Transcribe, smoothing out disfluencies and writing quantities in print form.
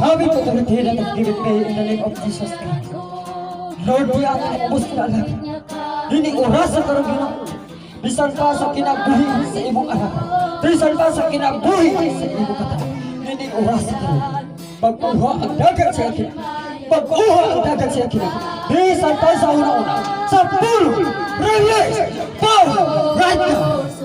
Habit ko to retain and give it pay in the name of Jesus Christ. Lord, di ang ubos na anak. Dini oras sa karong Ginoo. Bisan pa sa kinabuhi sa imong anak. Bisan pa sa kinabuhi sa imong bata. Dini oras sa karong. Pagkuha ang dagat sa akin. Pagkuha ang dagat sa akin. Bisan pa sa una-una. Sa full release power right now.